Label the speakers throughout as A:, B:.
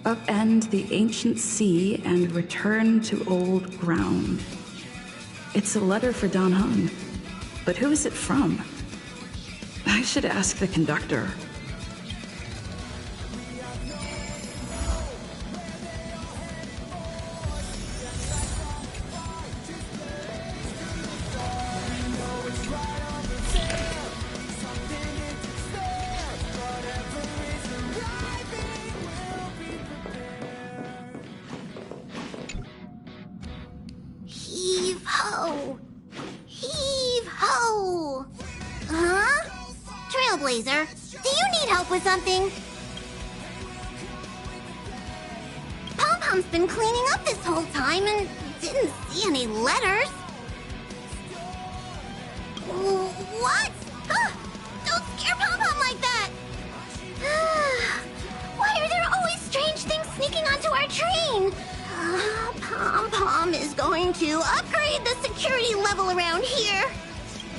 A: Upend the ancient sea and return to old ground. It's a letter for Don Hung. But who is it from? I should ask the conductor.
B: Trailblazer, do you need help with something? Pom-Pom's been cleaning up this whole time and didn't see any letters. What? Don't scare Pom-Pom like that! Why are there always strange things sneaking onto our train? Pom-Pom is going to upgrade the security level around here.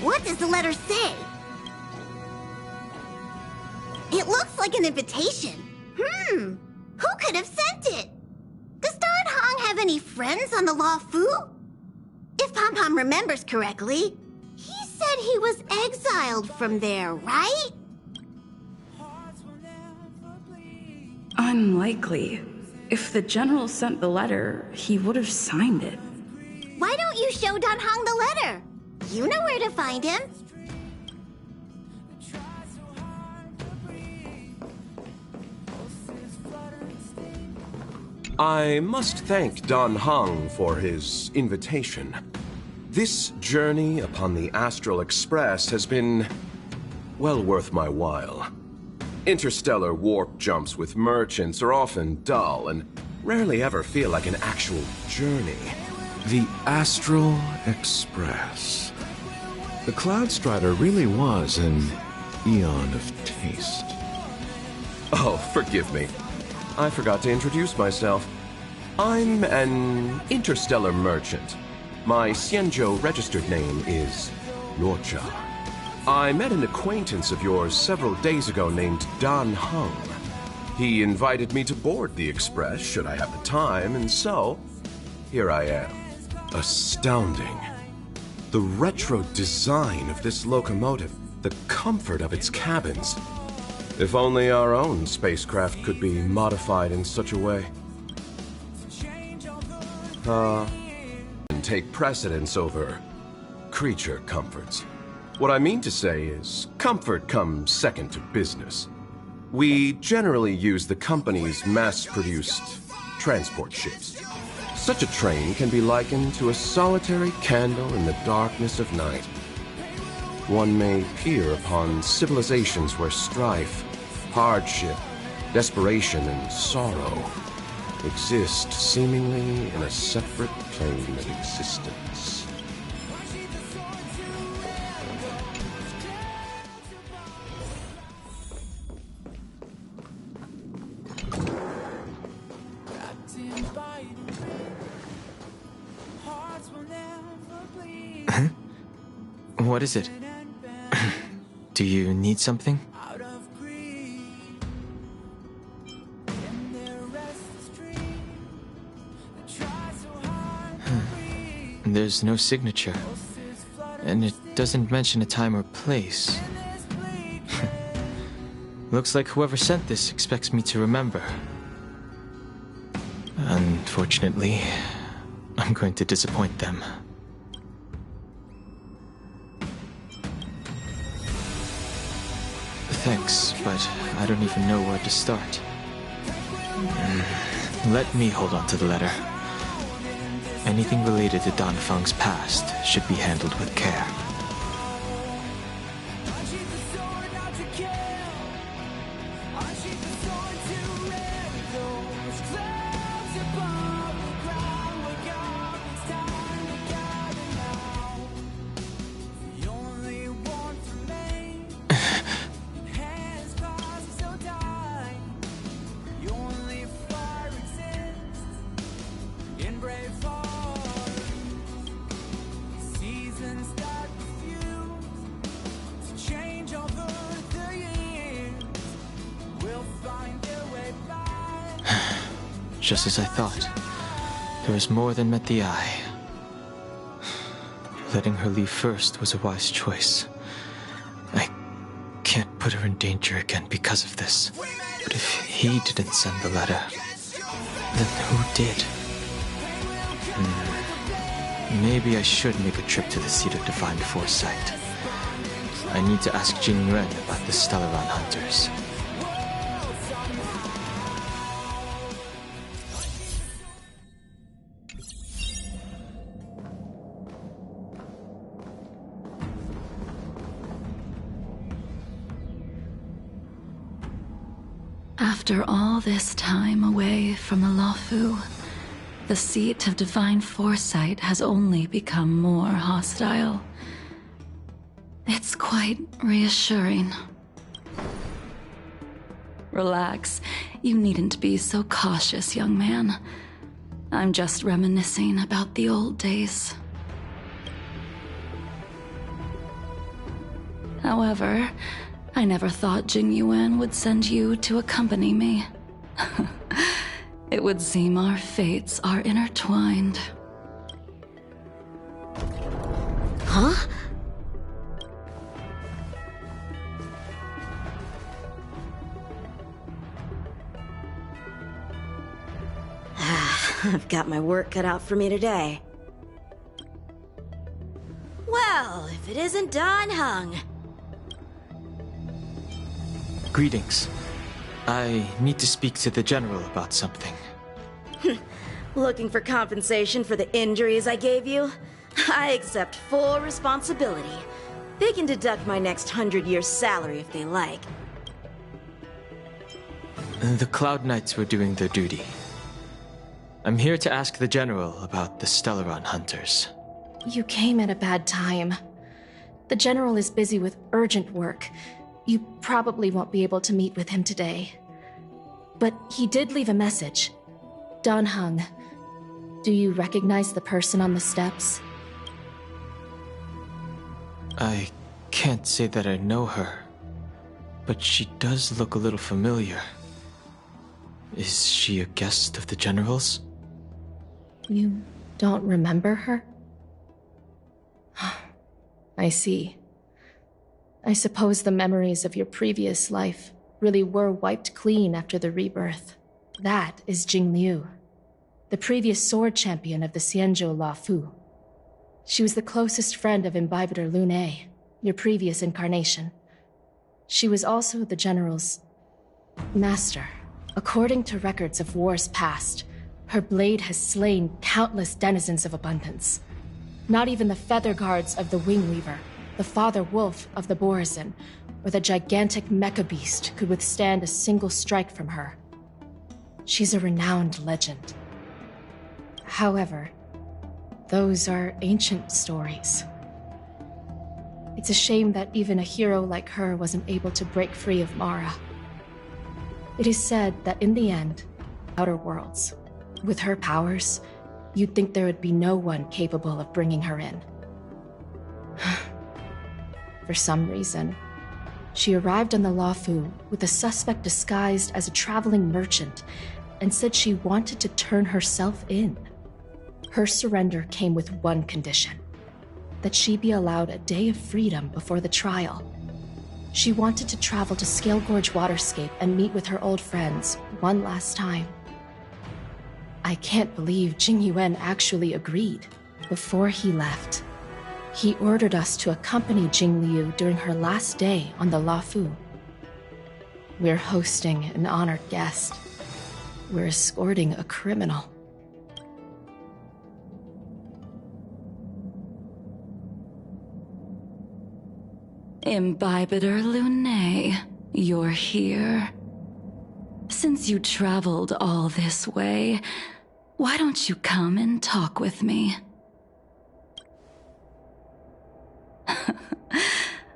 B: What does the letter say? It looks like an invitation. Who could have sent it? Does Don Hong have any friends on the Law Fu? If Pom-Pom remembers correctly, he said he was exiled from there, right?
A: Unlikely. If the general sent the letter, he would have signed it.
B: Why don't you show Don Hong the letter? You know where to find him.
C: I must thank Don Hung for his invitation. This journey upon the Astral Express has been well worth my while. Interstellar warp jumps with merchants are often dull and rarely ever feel like an actual journey.
D: The Astral Express. The Cloud Strider really was an eon of taste.
C: Oh, forgive me. I forgot to introduce myself. I'm an interstellar merchant. My Xianzhou registered name is Luocha. I met an acquaintance of yours several days ago named Don Hung. He invited me to board the Express should I have the time, and so here I am. Astounding. The retro design of this locomotive, the comfort of its cabins. If only our own spacecraft could be modified in such a way. And take precedence over creature comforts. What I mean to say is, comfort comes second to business. We generally use the company's mass-produced transport ships. Such a train can be likened to a solitary candle in the darkness of night. One may peer upon civilizations where strife, hardship, desperation, and sorrow exist seemingly in a separate plane of existence.
E: What is it? Do you need something? There's no signature, and it doesn't mention a time or place. Looks like whoever sent this expects me to remember. Unfortunately, I'm going to disappoint them. Thanks, but I don't even know where to start. Let me hold on to the letter. Anything related to Don Feng's past should be handled with care. just as I thought. There was more than met the eye. Letting her leave first was a wise choice. I can't put her in danger again because of this. But if he didn't send the letter, then who did? Maybe I should make a trip to the seat of divine foresight. I need to ask Jing Yuan about the Stellaron hunters.
A: After all this time away from the Luofu, the seat of divine foresight has only become more hostile. It's quite reassuring. Relax. You needn't be so cautious, young man. I'm just reminiscing about the old days. However, I never thought Jing Yuan would send you to accompany me. It would seem our fates are intertwined.
B: Huh?
F: I've got my work cut out for me today. Well, if it isn't Dan Heng.
E: Greetings. I need to speak to the General about something.
F: Looking for compensation for the injuries I gave you? I accept full responsibility. They can deduct my next 100 years' salary if they like.
E: The Cloud Knights were doing their duty. I'm here to ask the General about the Stellaron hunters.
G: You came at a bad time. The General is busy with urgent work. You probably won't be able to meet with him today. But he did leave a message. Dan Heng, do you recognize the person on the steps?
E: I can't say that I know her, but she does look a little familiar. Is she a guest of the General's?
G: You don't remember her? I see. I suppose the memories of your previous life really were wiped clean after the rebirth. That is Jing Liu, the previous sword champion of the Xianzhou Luofu. She was the closest friend of Imbibitor Lune, your previous incarnation. She was also the General's master. According to records of wars past, her blade has slain countless denizens of abundance. Not even the feather guards of the Wingweaver, the father wolf of the Borazon, or the gigantic mecha beast could withstand a single strike from her. She's a renowned legend. However, those are ancient stories. It's a shame that even a hero like her wasn't able to break free of Mara. It is said that in the end, Outer Worlds, with her powers, you'd think there would be no one capable of bringing her in. For some reason, she arrived on the Luofu with a suspect disguised as a traveling merchant and said she wanted to turn herself in. Her surrender came with one condition: that she be allowed a day of freedom before the trial. She wanted to travel to Scale Gorge Waterscape and meet with her old friends one last time. I can't believe Jing Yuan actually agreed. Before he left, he ordered us to accompany Jing Liu during her last day on the Luofu. We're hosting an honored guest. We're escorting a criminal.
A: Imbibitor Lune, you're here. Since you traveled all this way, why don't you come and talk with me?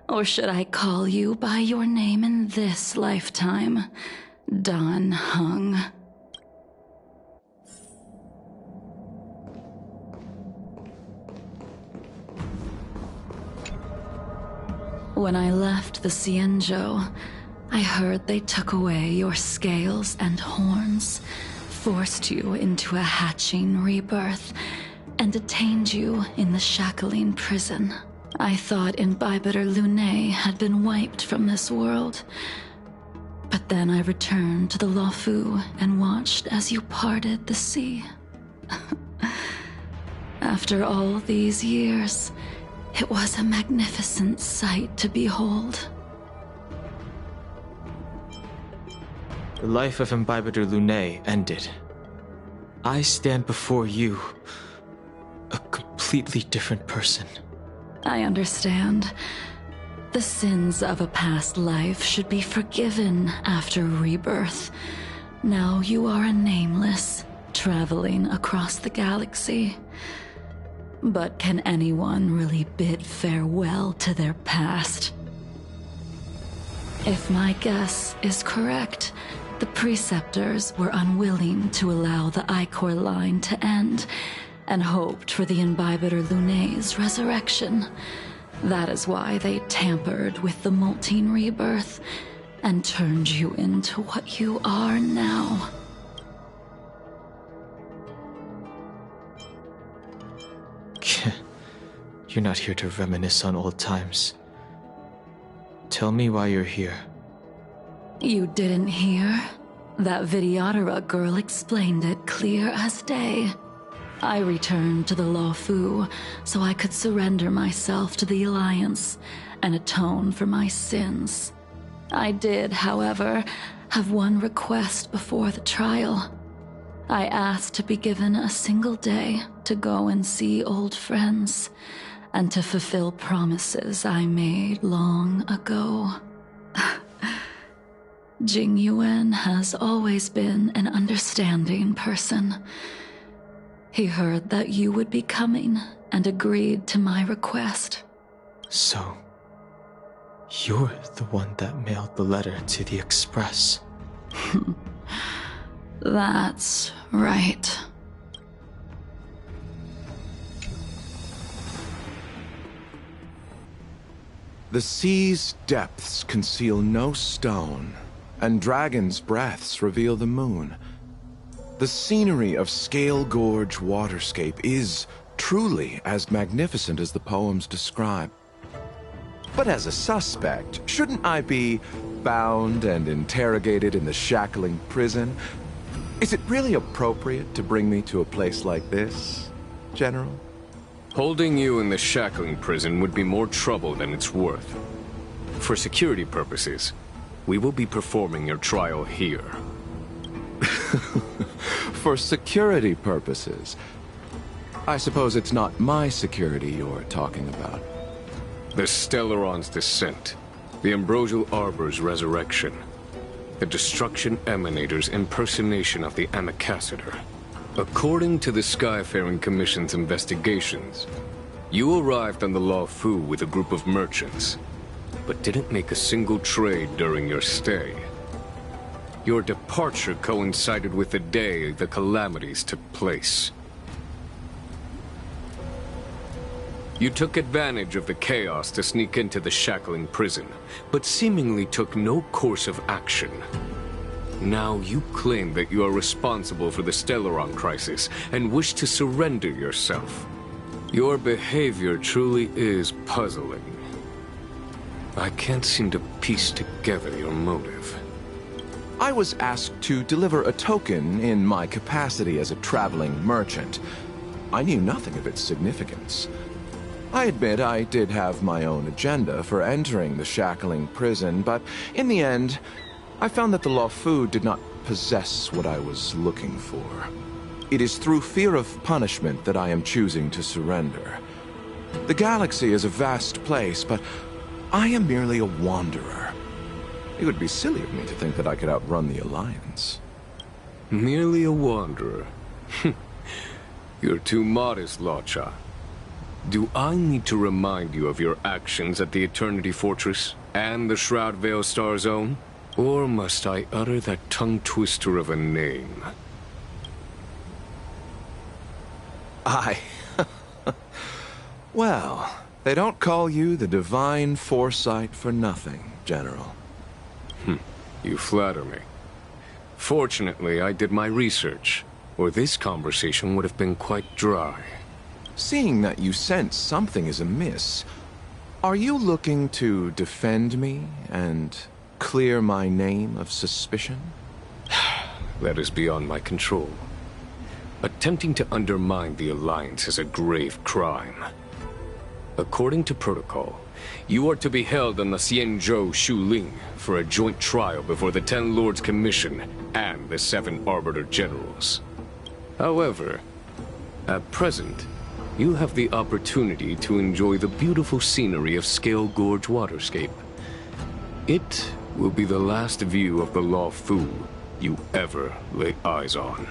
A: Or should I call you by your name in this lifetime? Dan Heng. When I left the Xianzhou, I heard they took away your scales and horns, forced you into a hatching rebirth and detained you in the shackling prison. I thought Imbibitor Lunae had been wiped from this world. But then I returned to the Luofu and watched as you parted the sea. After all these years, it was a magnificent sight to behold.
E: The life of Imbibitor Lunae ended. I stand before you, a completely different person.
A: I understand. The sins of a past life should be forgiven after rebirth. Now you are a nameless, traveling across the galaxy. But can anyone really bid farewell to their past? If my guess is correct, the Preceptors were unwilling to allow the Ichor line to end, and hoped for the Imbibitor Lunae's resurrection. That is why they tampered with the molting rebirth and turned you into what you are now.
E: You're not here to reminisce on old times. Tell me why you're here.
A: You didn't hear? That Vidyadhara girl explained it clear as day. I returned to the Luofu so I could surrender myself to the Alliance and atone for my sins. I did, however, have one request before the trial. I asked to be given a single day to go and see old friends, and to fulfill promises I made long ago. Jing Yuan has always been an understanding person. He heard that you would be coming and agreed to my request.
E: So, you're the one that mailed the letter to the Express.
A: That's right.
D: The sea's depths conceal no stone, and dragons' breaths reveal the moon. The scenery of Scale Gorge waterscape is truly as magnificent as the poems describe. But as a suspect, shouldn't I be bound and interrogated in the shackling prison? Is it really appropriate to bring me to a place like this, General?
H: Holding you in the shackling prison would be more trouble than it's worth. For security purposes, we will be performing your trial here.
D: For security purposes? I suppose it's not my security you're talking about.
H: The Stellaron's descent, the Ambrosial Arbor's resurrection, the Destruction Emanator's impersonation of the Amicassator. According to the Skyfaring Commission's investigations, you arrived on the Luofu with a group of merchants, but didn't make a single trade during your stay. Your departure coincided with the day the calamities took place. You took advantage of the chaos to sneak into the shackling prison, but seemingly took no course of action. Now you claim that you are responsible for the Stellaron crisis and wish to surrender yourself. Your behavior truly is puzzling. I can't seem to piece together your motive.
D: I was asked to deliver a token in my capacity as a traveling merchant. I knew nothing of its significance. I admit I did have my own agenda for entering the shackling prison, but in the end, I found that the Luofu did not possess what I was looking for. It is through fear of punishment that I am choosing to surrender. The galaxy is a vast place, but I am merely a wanderer. It would be silly of me to think that I could outrun the Alliance.
H: Merely a wanderer? You're too modest, Locha. Do I need to remind you of your actions at the Eternity Fortress and the Shroud Veil Star Zone? Or must I utter that tongue-twister of a name?
D: Well, they don't call you the Divine Foresight for nothing, General.
H: You flatter me. Fortunately, I did my research, or this conversation would have been quite dry.
D: Seeing that you sense something is amiss, are you looking to defend me and clear my name of suspicion?
H: That is beyond my control. Attempting to undermine the Alliance is a grave crime. According to protocol, you are to be held on the Xianzhou Shuling for a joint trial before the Ten Lords Commission and the 7 Arbiter Generals. However, at present, you have the opportunity to enjoy the beautiful scenery of Scale Gorge Waterscape. It will be the last view of the Law Fu you ever lay eyes on.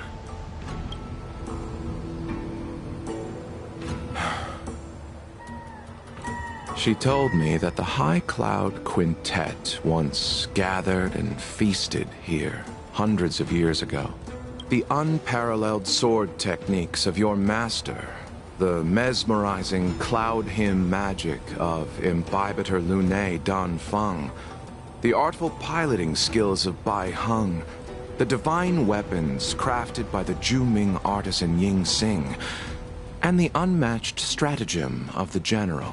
D: She told me that the High Cloud Quintet once gathered and feasted here hundreds of years ago. The unparalleled sword techniques of your master, the mesmerizing cloud hymn magic of Imbibitor Lunae Dan Feng, the artful piloting skills of Bai Heng, the divine weapons crafted by the Juming artisan Ying Xing, and the unmatched stratagem of the general.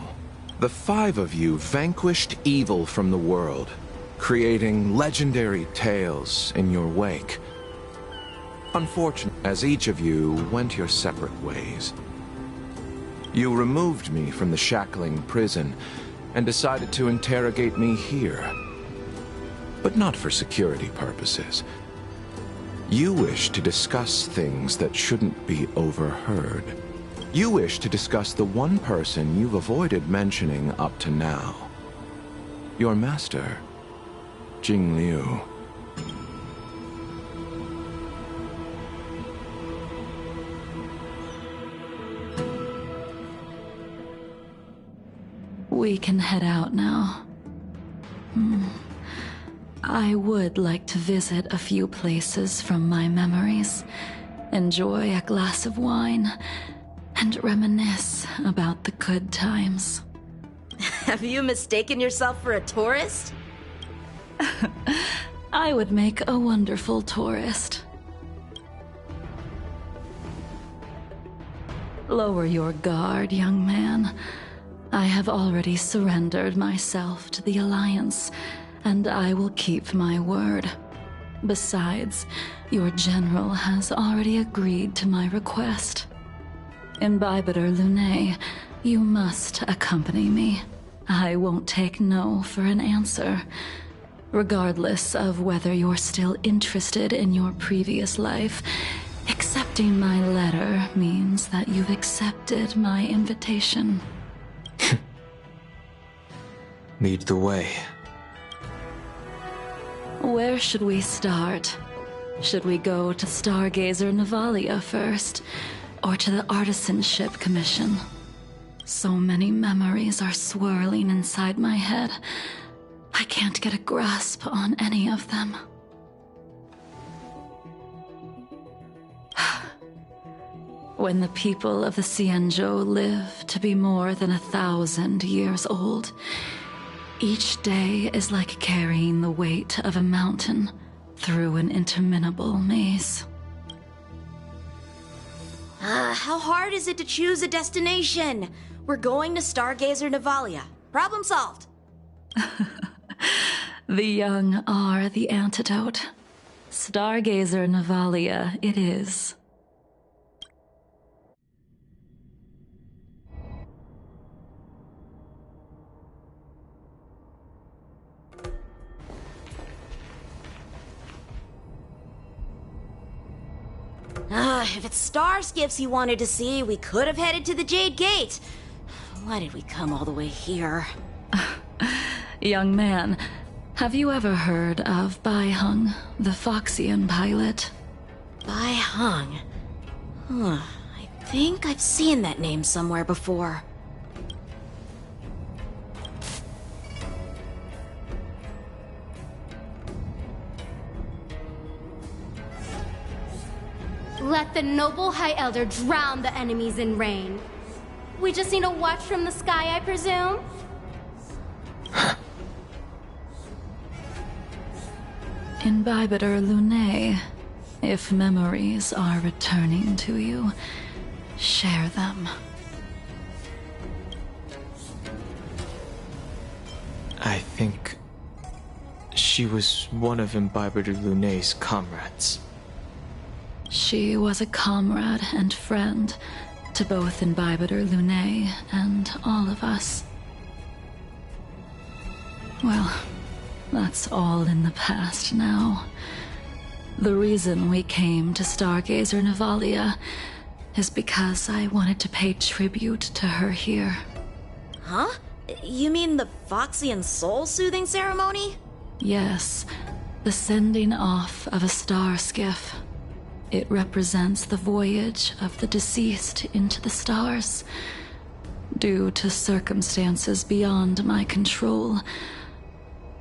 D: The 5 of you vanquished evil from the world, creating legendary tales in your wake. Unfortunately, as each of you went your separate ways, you removed me from the shackling prison and decided to interrogate me here. But not for security purposes. You wish to discuss things that shouldn't be overheard. You wish to discuss the one person you've avoided mentioning up to now. Your master, Jingliu.
A: We can head out now. I would like to visit a few places from my memories, enjoy a glass of wine, and reminisce about the good times.
F: Have you mistaken yourself for a tourist?
A: I would make a wonderful tourist. Lower your guard, young man. I have already surrendered myself to the Alliance, and I will keep my word. Besides, your general has already agreed to my request. Imbibitor Lunae, you must accompany me. I won't take no for an answer, regardless of whether you're still interested in your previous life. Accepting my letter means that you've accepted my invitation.
E: Lead the way.
A: Where should we start? Should we go to Stargazer Navalia first, or to the Artisanship Commission? So many memories are swirling inside my head. I can't get a grasp on any of them. When the people of the Xianzhou live to be more than 1,000 years old, each day is like carrying the weight of a mountain through an interminable maze.
F: How hard is it to choose a destination? We're going to Stargazer Navalia. Problem solved.
A: The young are the antidote. Stargazer Navalia it is.
F: If it's star skips you wanted to see, we could have headed to the Jade Gate. Why did we come all the way here?
A: Young man, have you ever heard of Bai Heng, the Foxian pilot?
F: Bai Heng. I think I've seen that name somewhere before.
I: Let the noble High Elder drown the enemies in rain. We just need a watch from the sky, I presume?
A: Imbibitor Lunae, if memories are returning to you, share them.
E: I think she was one of Imbibitor Lunae's comrades.
A: She was a comrade and friend to both Imbibitor Lunae and all of us. Well, that's all in the past now. The reason we came to Stargazer Navalia is because I wanted to pay tribute to her here.
F: Huh? You mean the Foxian soul-soothing ceremony?
A: Yes, the sending off of a star skiff. It represents the voyage of the deceased into the stars. Due to circumstances beyond my control,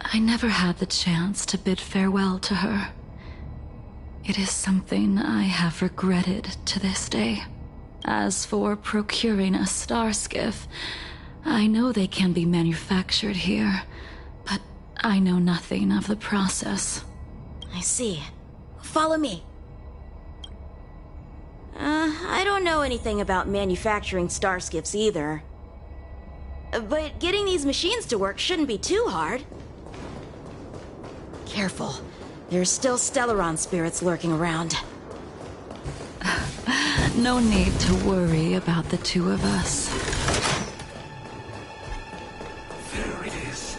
A: I never had the chance to bid farewell to her. It is something I have regretted to this day. As for procuring a star skiff, I know they can be manufactured here, but I know nothing of the process.
F: I see. Follow me. I don't know anything about manufacturing star skiffs either. But getting these machines to work shouldn't be too hard. Careful. There's still Stellaron spirits lurking around.
A: No need to worry about the two of us.
J: There it is.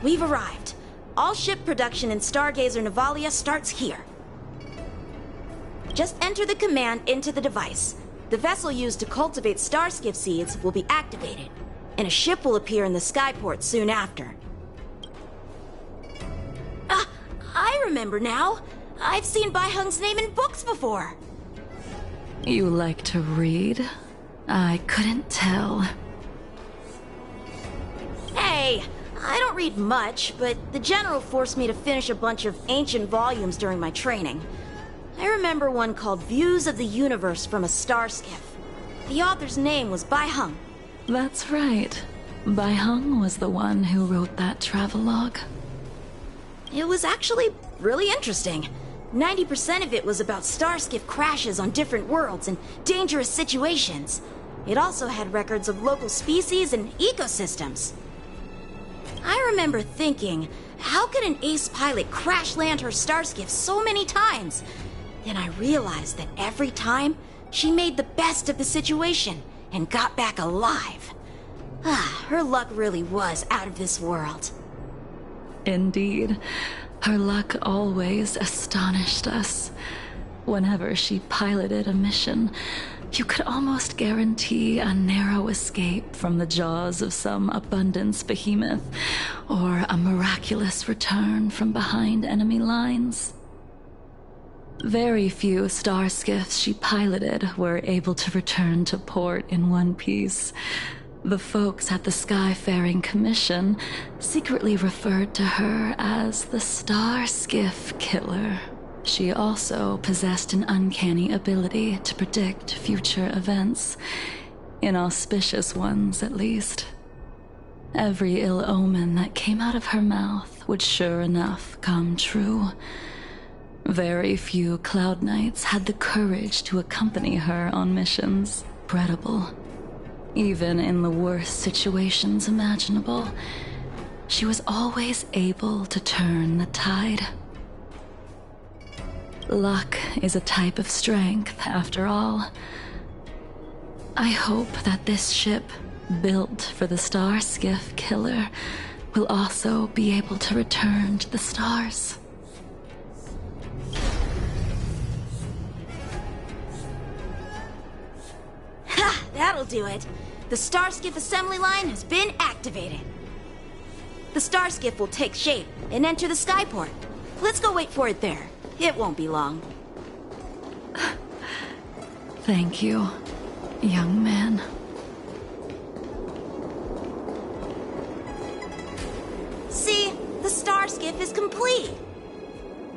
F: We've arrived. All ship production in Stargazer Navalia starts here. Just enter the command into the device. The vessel used to cultivate starskiff seeds will be activated, and a ship will appear in the skyport soon after. I remember now. I've seen Bai Hung's name in books before.
A: You like to read? I couldn't tell.
F: Hey, I don't read much, but the General forced me to finish a bunch of ancient volumes during my training. I remember one called Views of the Universe from a Star Skiff. The author's name was Bai Hung.
A: That's right. Bai Hung was the one who wrote that travelogue.
F: It was actually really interesting. 90% of it was about starskiff crashes on different worlds and dangerous situations. It also had records of local species and ecosystems. I remember thinking, how could an ace pilot crash land her starskiff so many times? Then I realized that every time, she made the best of the situation and got back alive. Her luck really was out of this world.
A: Indeed. Her luck always astonished us. Whenever she piloted a mission, you could almost guarantee a narrow escape from the jaws of some abundance behemoth, or a miraculous return from behind enemy lines. Very few star skiffs she piloted were able to return to port in one piece. The folks at the Skyfaring Commission secretly referred to her as the Star Skiff Killer. She also possessed an uncanny ability to predict future events, inauspicious ones at least. Every ill omen that came out of her mouth would sure enough come true. Very few Cloud Knights had the courage to accompany her on missions. Incredible. Even in the worst situations imaginable, she was always able to turn the tide. Luck is a type of strength, after all. I hope that this ship, built for the Star Skiff Killer, will also be able to return to the stars.
F: Ha! That'll do it. The Starskiff assembly line has been activated. The Starskiff will take shape and enter the skyport. Let's go wait for it there. It won't be long.
A: Thank you, young man.
F: See? The Starskiff is complete.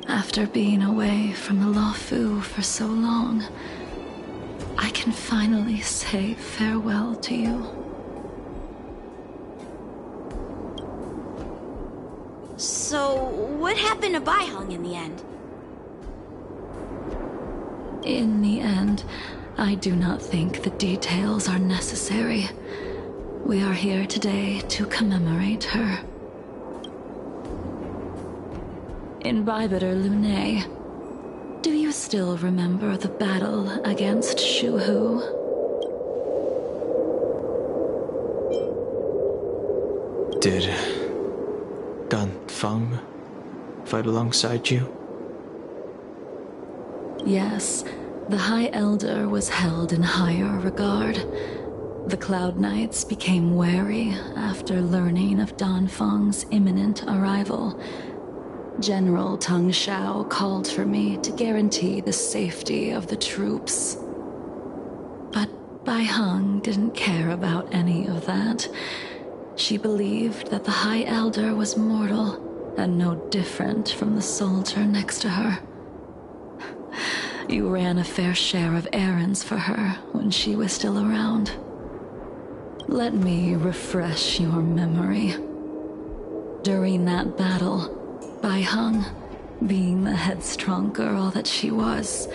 A: After being away from the Lawfu for so long, I can finally say farewell to you.
F: So, What happened to Baiheng in the end?
A: In the end, I do not think the details are necessary. We are here today to commemorate her. Imbibitor Lunae, do you still remember the battle against Shuhu?
E: Did Dan Feng fight alongside you?
A: Yes, the High Elder was held in higher regard. The Cloud Knights became wary after learning of Dan Feng's imminent arrival. General Tang Xiao called for me to guarantee the safety of the troops. But Baiheng didn't care about any of that. She believed that the High Elder was mortal and no different from the soldier next to her. You ran a fair share of errands for her when she was still around. Let me refresh your memory. During that battle, Baiheng, being the headstrong girl that she was,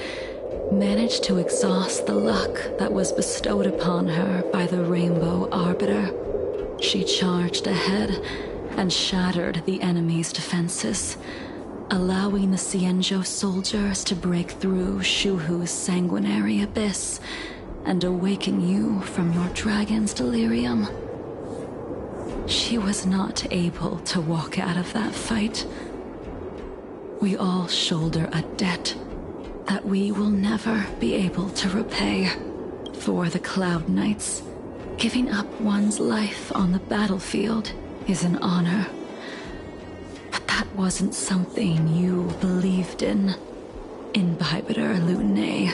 A: managed to exhaust the luck that was bestowed upon her by the Rainbow Arbiter. She charged ahead and shattered the enemy's defenses, allowing the Xianzhou soldiers to break through Shuhu's sanguinary abyss and awaken you from your dragon's delirium. She was not able to walk out of that fight. We all shoulder a debt that we will never be able to repay. For the Cloud Knights, giving up one's life on the battlefield is an honor. But that wasn't something you believed in, Imbibitor Lunae.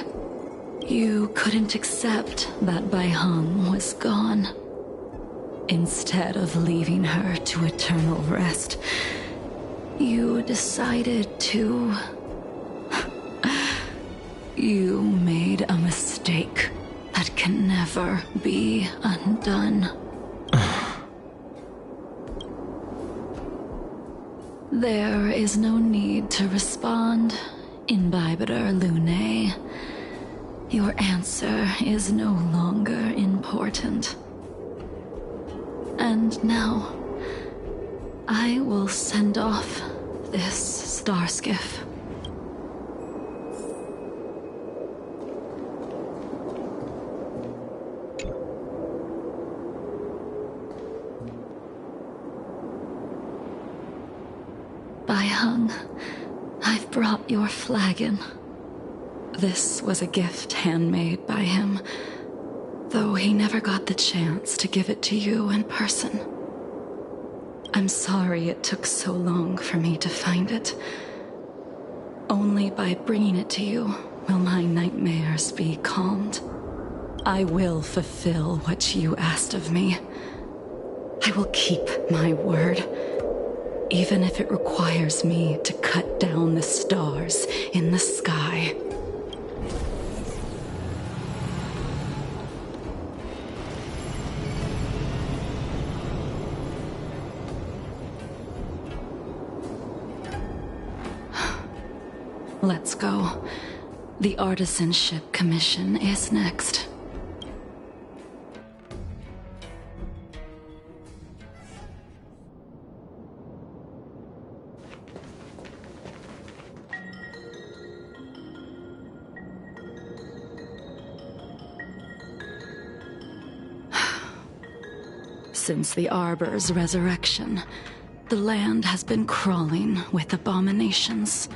A: You couldn't accept that Baiheng was gone. Instead of leaving her to eternal rest, you decided to... You made a mistake that can never be undone. There is no need to respond, Imbibitor Lunae. Your answer is no longer important. And now, I will send off this star skiff. Baiheng, I've brought your flagon. This was a gift handmade by him, though he never got the chance to give it to you in person. I'm sorry it took so long for me to find it. Only by bringing it to you will my nightmares be calmed. I will fulfill what you asked of me. I will keep my word, even if it requires me to cut down the stars in the sky. Let's go. The Artisanship Commission is next. Since the Arbor's resurrection, the land has been crawling with abominations.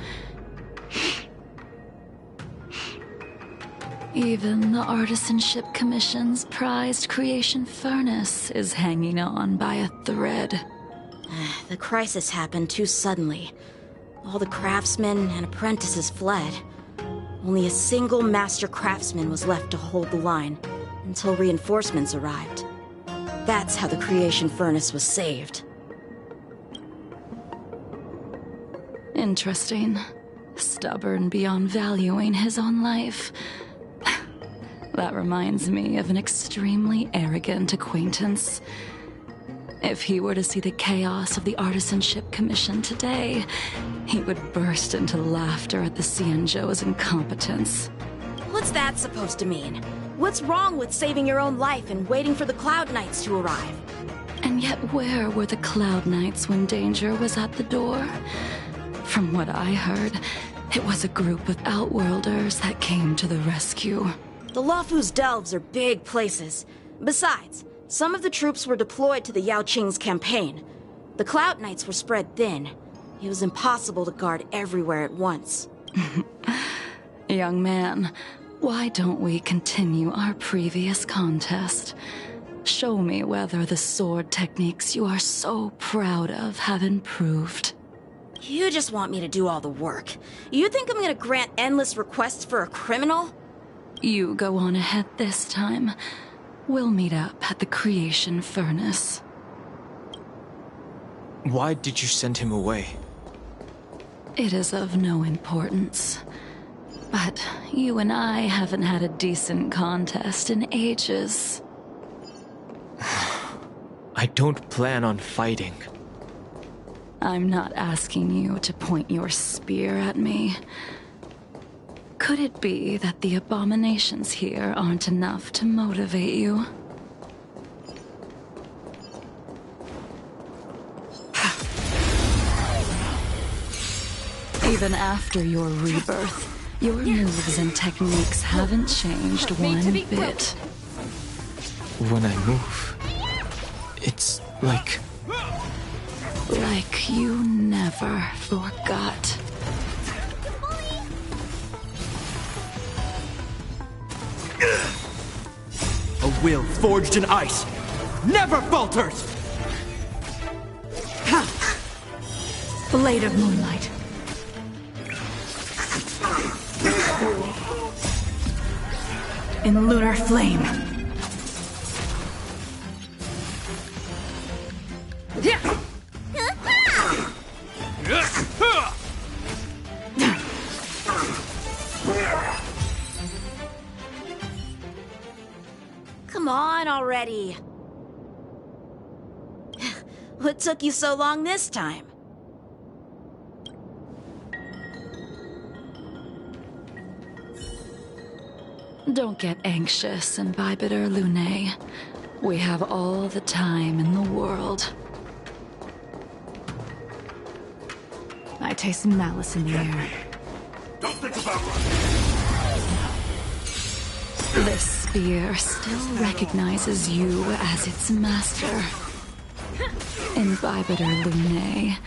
A: Even the Artisanship Commission's prized creation furnace is hanging on by a thread.
F: The crisis happened too suddenly. All the craftsmen and apprentices fled. Only a single master craftsman was left to hold the line, until reinforcements arrived. That's how the creation furnace was saved.
A: Interesting. Stubborn beyond valuing his own life. That reminds me of an extremely arrogant acquaintance. If he were to see the chaos of the Artisanship Commission today, he would burst into laughter at the Xianzhou's incompetence.
F: What's that supposed to mean? What's wrong with saving your own life and waiting for the Cloud Knights to arrive?
A: And yet where were the Cloud Knights when danger was at the door? From what I heard, it was a group of Outworlders that came to the rescue.
F: The Luofu's delves are big places. Besides, some of the troops were deployed to the Yao Qing's campaign. The Cloud Knights were spread thin. It was impossible to guard everywhere at once.
A: Young man, why don't we continue our previous contest? Show me whether the sword techniques you are so proud of have improved.
F: You just want me to do all the work. You think I'm gonna grant endless requests for a criminal?
A: You go on ahead this time. We'll meet up at the Creation Furnace.
E: Why did you send him away?
A: It is of no importance. But you and I haven't had a decent contest in ages.
E: I don't plan on fighting.
A: I'm not asking you to point your spear at me. Could it be that the abominations here aren't enough to motivate you? Even after your rebirth, your moves and techniques haven't changed one bit.
E: When I move, it's like...
A: Like you never forgot.
K: A will forged in ice never falters!
A: Blade of Moonlight. In lunar flame.
F: Come on already. What took you so long this time?
A: Don't get anxious, Imbibitor Lunae. We have all the time in the world. I taste malice in the air.
J: Don't think about running.
A: This spear still recognizes you as its master. Imbibitor Lunae,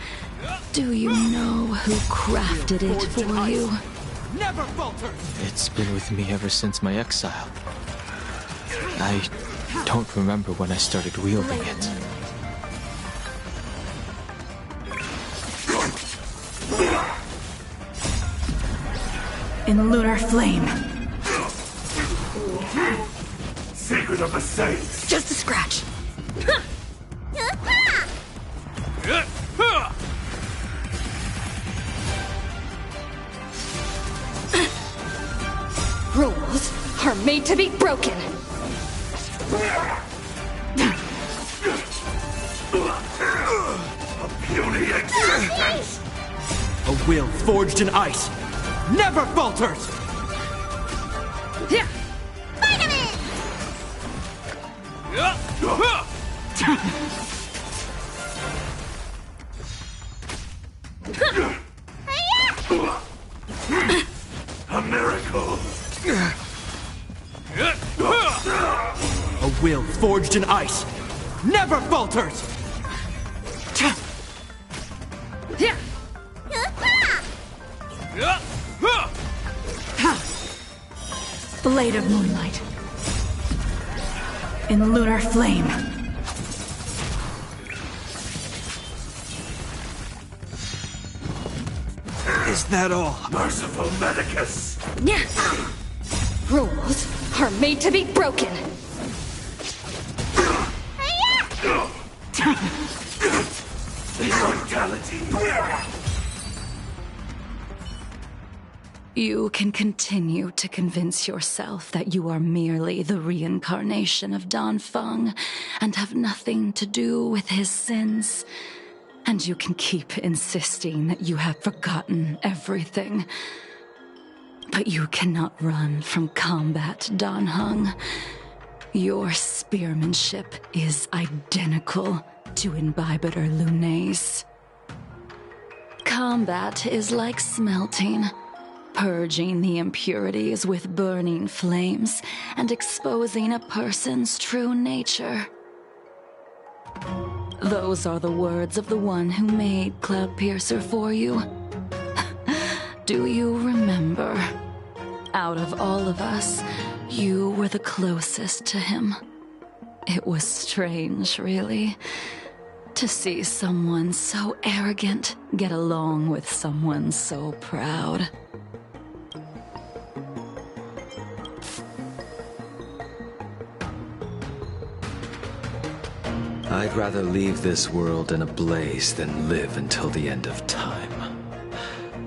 A: do you know who crafted it for you?
K: Never falters!
E: It's been with me ever since my exile. I don't remember when I started wielding it.
A: In lunar flame.
J: Secret of the Saints.
F: Just a scratch.
I: Rules are made to be broken.
J: A puny existence.
K: A will forged in ice never falters!
J: A miracle.
K: A will forged in ice never falters!
A: Blade of Moonlight. In lunar flame.
K: Is that all?
J: Merciful Medicus.
I: Rules are made to be broken.
J: Immortality.
A: You can continue to convince yourself that you are merely the reincarnation of Danfeng and have nothing to do with his sins. And you can keep insisting that you have forgotten everything. But you cannot run from combat, Danheng. Your spearmanship is identical to Imbibitor Lunay's. Combat is like smelting, purging the impurities with burning flames and exposing a person's true nature. Those are the words of the one who made Cloudpiercer for you. Do you remember? Out of all of us, you were the closest to him. It was strange, really, to see someone so arrogant get along with someone so proud.
L: I'd rather leave this world in a blaze than live until the end of time.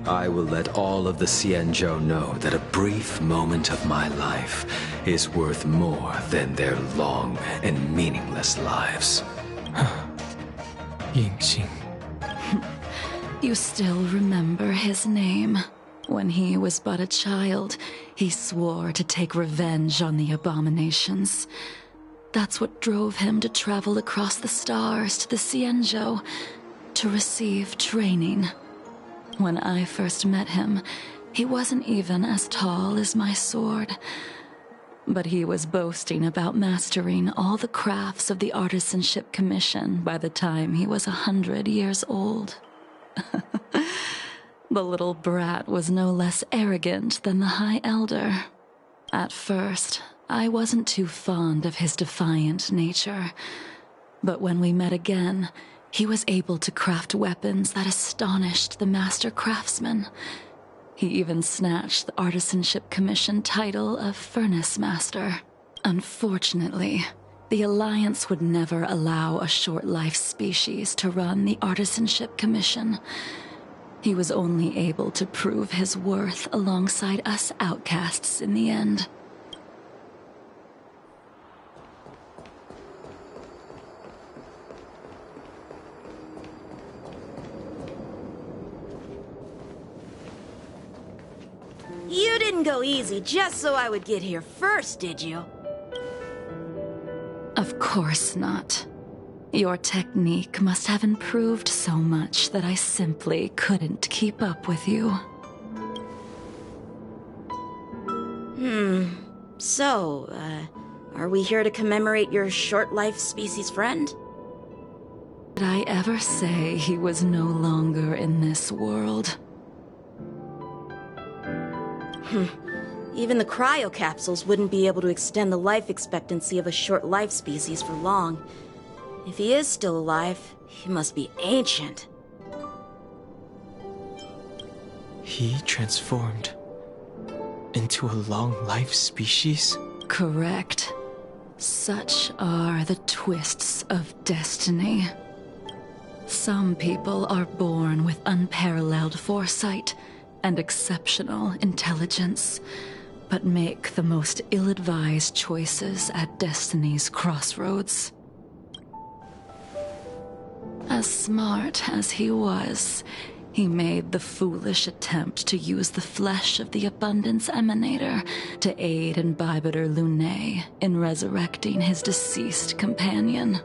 L: I will let all of the Xianzhou know that a brief moment of my life is worth more than their long and meaningless lives.
E: Yingxing.
A: You still remember his name. When he was but a child, he swore to take revenge on the abominations. That's what drove him to travel across the stars to the Xianzhou to receive training. When I first met him, he wasn't even as tall as my sword. But he was boasting about mastering all the crafts of the Artisanship Commission by the time he was 100 years old. The little brat was no less arrogant than the High Elder. At first, I wasn't too fond of his defiant nature. But when we met again, he was able to craft weapons that astonished the master craftsman. He even snatched the Artisanship Commission title of Furnace Master. Unfortunately, the Alliance would never allow a short-life species to run the Artisanship Commission. He was only able to prove his worth alongside us outcasts in the end.
F: You didn't go easy just so I would get here first, did you?
A: Of course not. Your technique must have improved so much that I simply couldn't keep up with you.
F: So, are we here to commemorate your short-life species friend?
A: Did I ever say he was no longer in this world?
F: Even the cryocapsules wouldn't be able to extend the life expectancy of a short-life species for long. If he is still alive, he must be ancient.
E: He transformed into a long-life species?
A: Correct. Such are the twists of destiny. Some people are born with unparalleled foresight and exceptional intelligence, but make the most ill-advised choices at destiny's crossroads. As smart as he was, he made the foolish attempt to use the flesh of the Abundance Emanator to aid Imbibitor Lunay in resurrecting his deceased companion.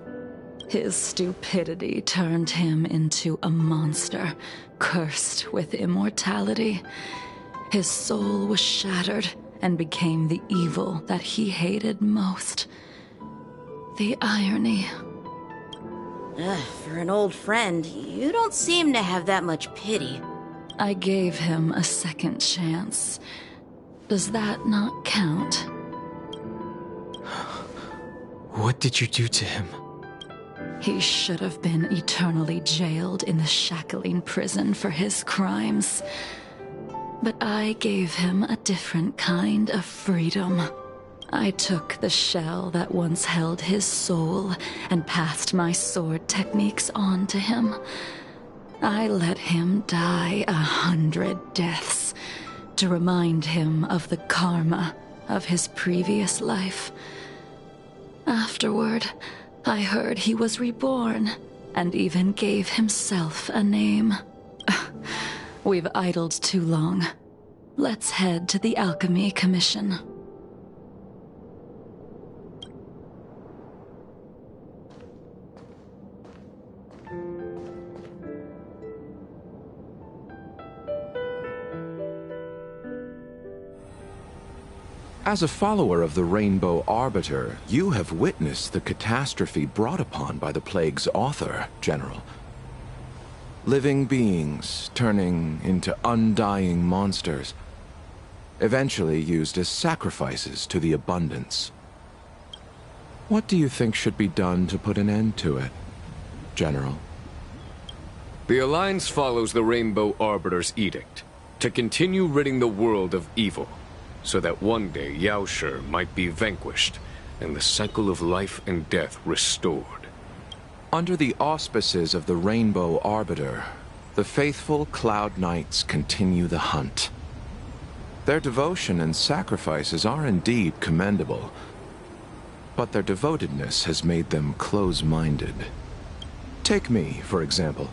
A: His stupidity turned him into a monster, cursed with immortality. His soul was shattered and became the evil that he hated most. The irony.
F: For an old friend, you don't seem to have that much pity.
A: I gave him a second chance. Does that not count?
E: What did you do to him?
A: He should have been eternally jailed in the shackling prison for his crimes. But I gave him a different kind of freedom. I took the shell that once held his soul and passed my sword techniques on to him. I let him die 100 deaths to remind him of the karma of his previous life. Afterward, I heard he was reborn, and even gave himself a name. We've idled too long. Let's head to the Alchemy Commission.
D: As a follower of the Rainbow Arbiter, you have witnessed the catastrophe brought upon by the plague's author, General. Living beings turning into undying monsters, eventually used as sacrifices to the abundance. What do you think should be done to put an end to it, General?
H: The Alliance follows the Rainbow Arbiter's edict to continue ridding the world of evil, so that one day Yaoshi might be vanquished and the cycle of life and death restored.
D: Under the auspices of the Rainbow Arbiter, the faithful Cloud Knights continue the hunt. Their devotion and sacrifices are indeed commendable, but their devotedness has made them close-minded. Take me, for example.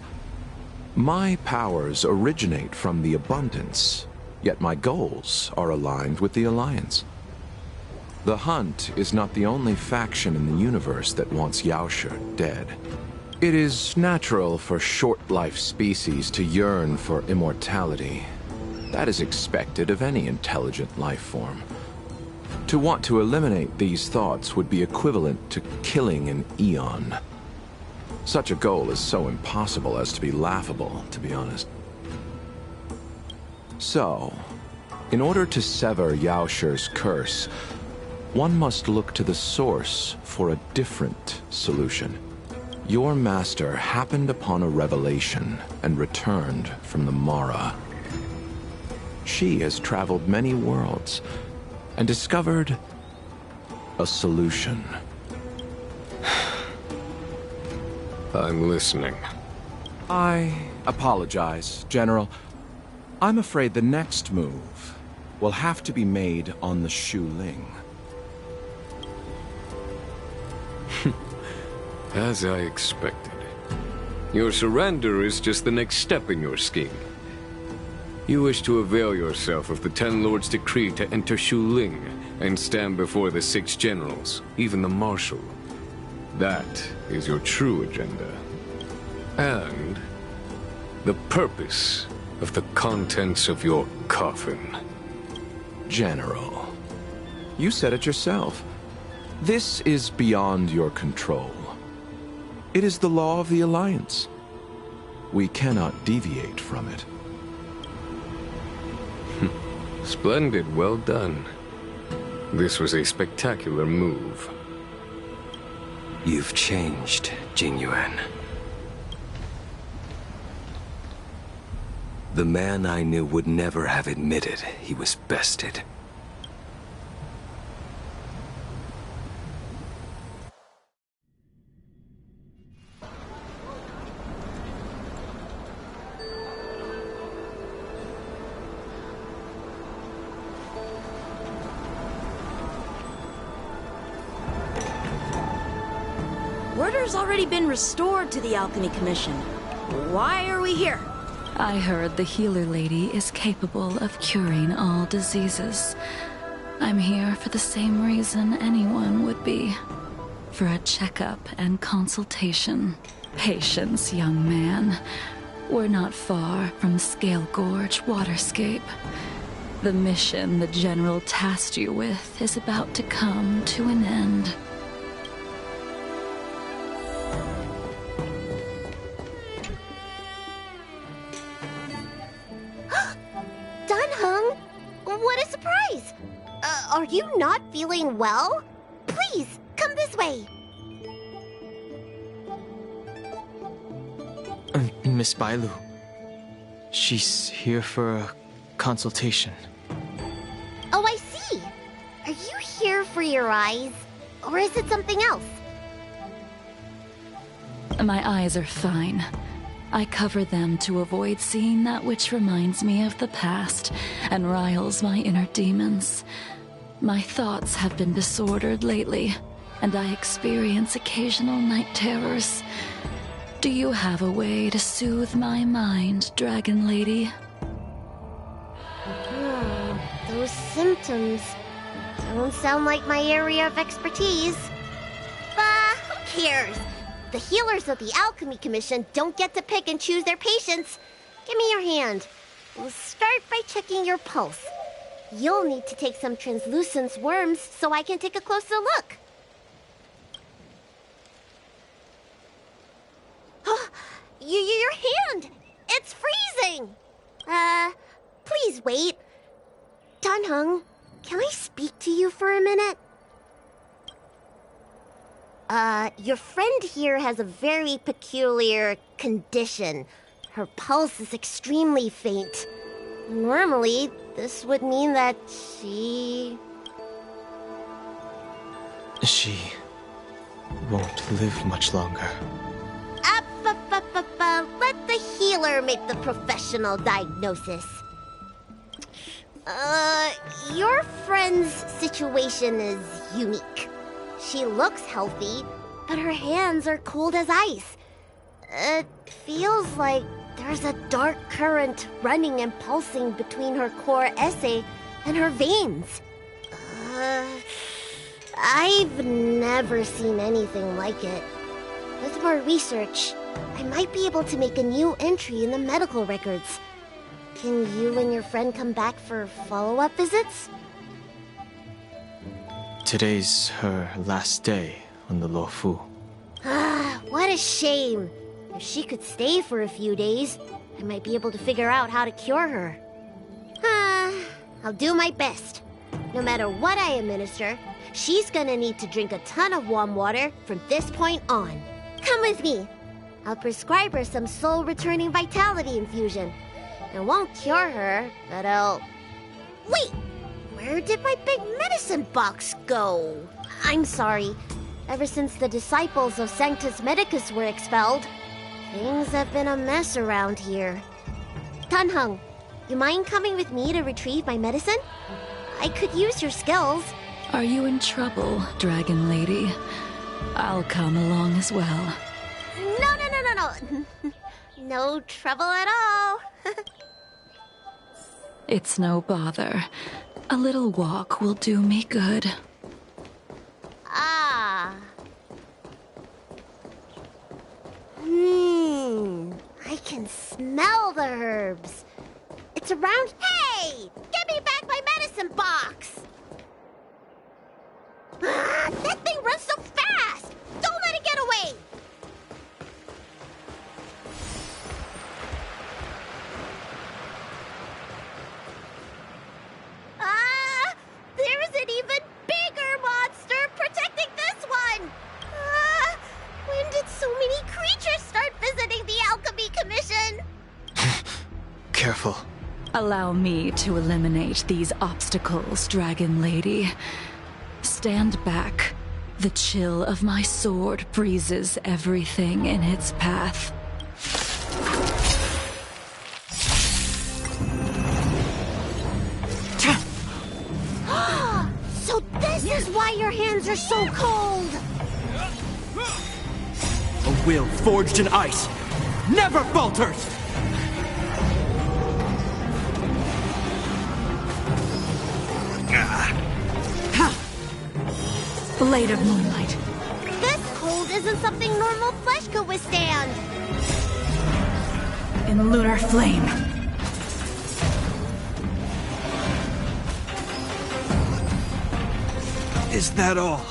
D: My powers originate from the abundance, yet my goals are aligned with the Alliance. The Hunt is not the only faction in the universe that wants Yaoshi dead. It is natural for short-life species to yearn for immortality. That is expected of any intelligent life form. To want to eliminate these thoughts would be equivalent to killing an eon. Such a goal is so impossible as to be laughable, to be honest. So, in order to sever Yaoshi's curse, one must look to the source for a different solution. Your master happened upon a revelation and returned from the Mara. She has traveled many worlds and discovered a solution.
H: I'm listening.
D: I apologize, General. I'm afraid the next move will have to be made on the Shu Ling.
H: As I expected. Your surrender is just the next step in your scheme. You wish to avail yourself of the Ten Lords' decree to enter Shu Ling and stand before the 6 generals, even the Marshal. That is your true agenda. And the purpose of the contents of your coffin.
D: General, you said it yourself. This is beyond your control. It is the law of the Alliance. We cannot deviate from it.
H: Splendid, well done. This was a spectacular move.
L: You've changed, Jingyuan. The man I knew would never have admitted he was bested.
F: Order's already been restored to the Alchemy Commission. Why are we here?
A: I heard the healer lady is capable of curing all diseases. I'm here for the same reason anyone would be. For a checkup and consultation. Patience, young man. We're not far from Scale Gorge Waterscape. The mission the General tasked you with is about to come to an end.
B: What a surprise! Are you not feeling well? Please, come this way.
E: Miss Bailu. She's here for a consultation.
B: Oh, I see. Are you here for your eyes? Or is it something else?
A: My eyes are fine.
M: I cover them to avoid seeing that which reminds me of the past and riles my inner demons. My thoughts have been disordered lately, and I experience occasional night terrors. Do you have a way to soothe my mind, Dragon Lady?
N: Those symptoms don't sound like my area of expertise. But who cares? The healers of the Alchemy Commission don't get to pick and choose their patients. Give me your hand. We'll start by checking your pulse. You'll need to take some translucent worms so I can take a closer look. Your hand! It's freezing! Please wait. Dan Heng, can I speak to you for a minute? Your friend here has a very peculiar condition. Her pulse is extremely faint. Normally, this would mean that she
E: won't live much longer.
N: Let the healer make the professional diagnosis. Your friend's situation is unique. She looks healthy, but her hands are cold as ice. It feels like there's a dark current running and pulsing between her core esse and her veins. I've never seen anything like it. With more research, I might be able to make a new entry in the medical records. Can you and your friend come back for follow-up visits?
E: Today's her last day on the Luofu.
N: What a shame. If she could stay for a few days, I might be able to figure out how to cure her. I'll do my best. No matter what I administer, she's gonna need to drink a ton of warm water from this point on. Come with me. I'll prescribe her some soul-returning vitality infusion. It won't cure her, but I'll... Wait! Where did my big medicine box go? I'm sorry. Ever since the disciples of Sanctus Medicus were expelled, things have been a mess around here. Dan Heng, you mind coming with me to retrieve my medicine? I could use your skills.
M: Are you in trouble, Dragon Lady? I'll come along as well.
N: No. No trouble at all.
M: It's no bother. A little walk will do me good.
N: I can smell the herbs. It's around... Hey! Give me back my medicine box! That thing runs so fast! Don't let it get away! There's an even bigger monster protecting this one! When did so many creatures start visiting the Alchemy Commission?
E: Careful.
M: Allow me to eliminate these obstacles, Dragon Lady. Stand back. The chill of my sword breezes everything in its path.
N: So this is why your hands are so cold!
K: A will forged in ice never falters!
M: Blade of moonlight.
N: This cold isn't something normal flesh could withstand!
M: In lunar flame.
K: Is that all?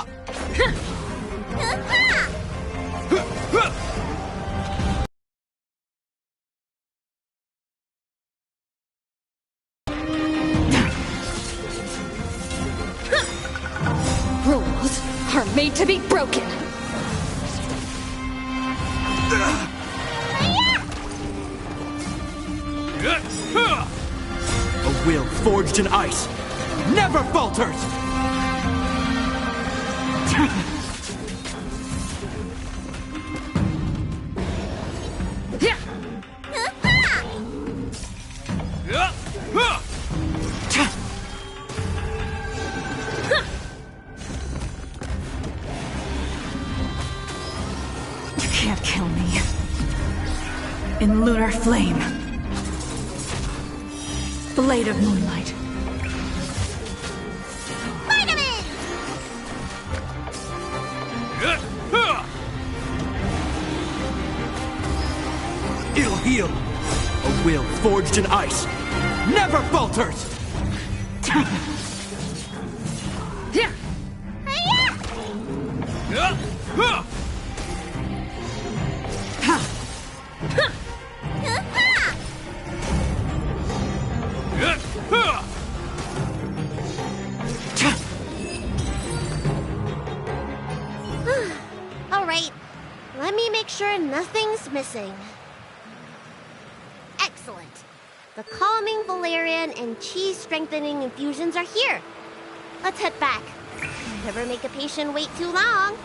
M: Rules are made to be broken.
K: A will forged in ice never falters!
A: can't kill me. In lunar flame. Blade of moonlight.
K: It'll heal. A will forged in ice. Never falters!
N: All right, let me make sure nothing's missing. Excellent. The calming valerian and chi strengthening infusions are here. Let's head back. Never make a patient wait too long.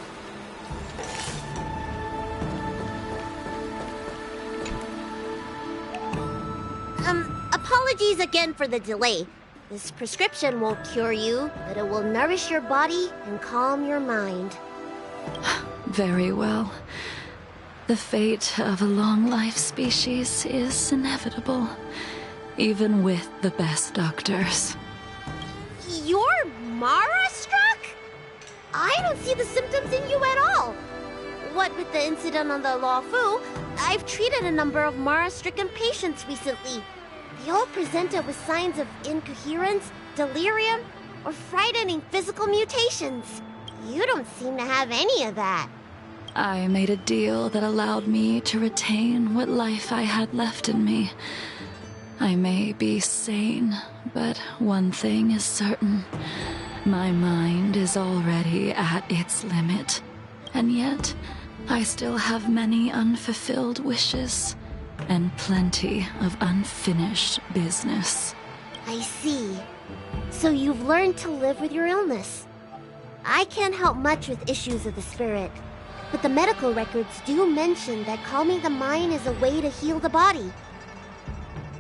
N: Apologies again for the delay. This prescription won't cure you, but it will nourish your body and calm your mind.
M: Very well. The fate of a long-life species is inevitable, even with the best doctors.
N: You're Mara-struck? I don't see the symptoms in you at all. What with the incident on the Law Fu, I've treated a number of Mara-stricken patients recently. They all presented with signs of incoherence, delirium, or frightening physical mutations. You don't seem to have any of that.
M: I made a deal that allowed me to retain what life I had left in me. I may be sane, but one thing is certain. My mind is already at its limit. And yet, I still have many unfulfilled wishes, and plenty of unfinished business.
N: I see. So you've learned to live with your illness. I can't help much with issues of the spirit, but the medical records do mention that calming the mind is a way to heal the body.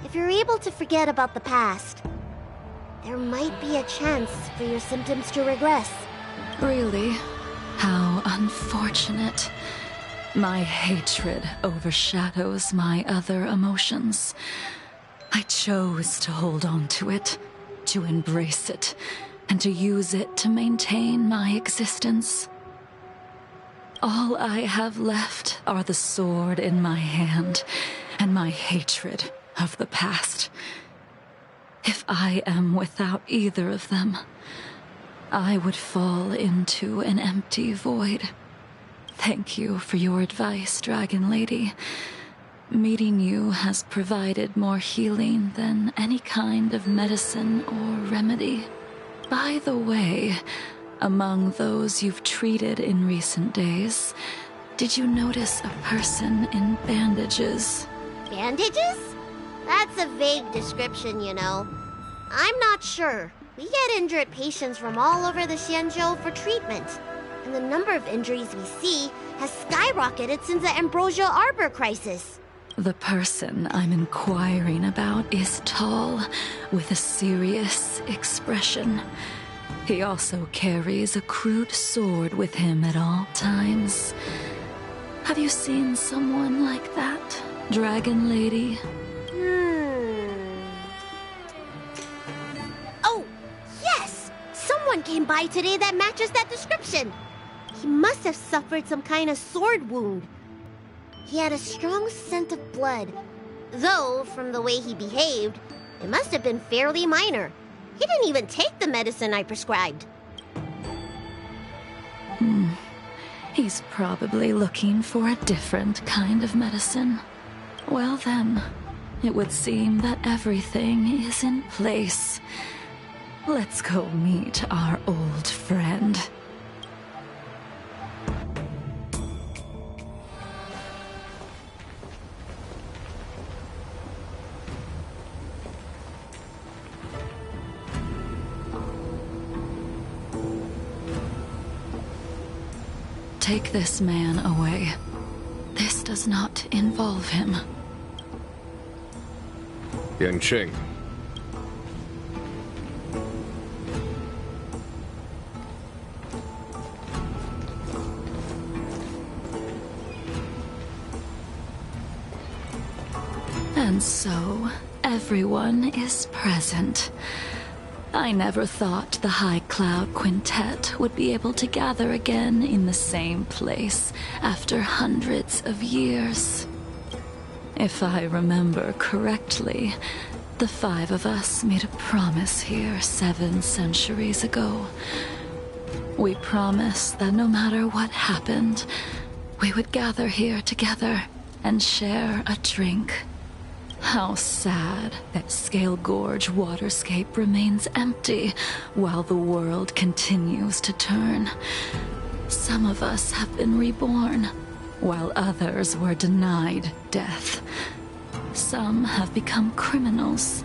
N: If you're able to forget about the past, there might be a chance for your symptoms to regress.
M: Really? How unfortunate. My hatred overshadows my other emotions. I chose to hold on to it, to embrace it, and to use it to maintain my existence. All I have left are the sword in my hand and my hatred of the past. If I am without either of them, I would fall into an empty void. Thank you for your advice, Dragon Lady. Meeting you has provided more healing than any kind of medicine or remedy. By the way, among those you've treated in recent days, did you notice a person in bandages?
N: Bandages? That's a vague description, you know. I'm not sure. We get injured patients from all over the Xianzhou for treatment, and the number of injuries we see has skyrocketed since the Ambrosial Arbor crisis.
M: The person I'm inquiring about is tall, with a serious expression. He also carries a crude sword with him at all times. Have you seen someone like that, Dragon Lady?
N: Oh, yes! Someone came by today that matches that description. He must have suffered some kind of sword wound. He had a strong scent of blood, though from the way he behaved, it must have been fairly minor. He didn't even take the medicine I prescribed.
M: He's probably looking for a different kind of medicine. Well then, it would seem that everything is in place. Let's go meet our old friend. Take this man away. This does not involve him.
H: Yanqing.
M: And so, everyone is present. I never thought the High Cloud Quintet would be able to gather again in the same place after hundreds of years. If I remember correctly, the 5 of us made a promise here 7 centuries ago. We promised that no matter what happened, we would gather here together and share a drink. How sad that Scale Gorge waterscape remains empty while the world continues to turn. Some of us have been reborn, while others were denied death. Some have become criminals,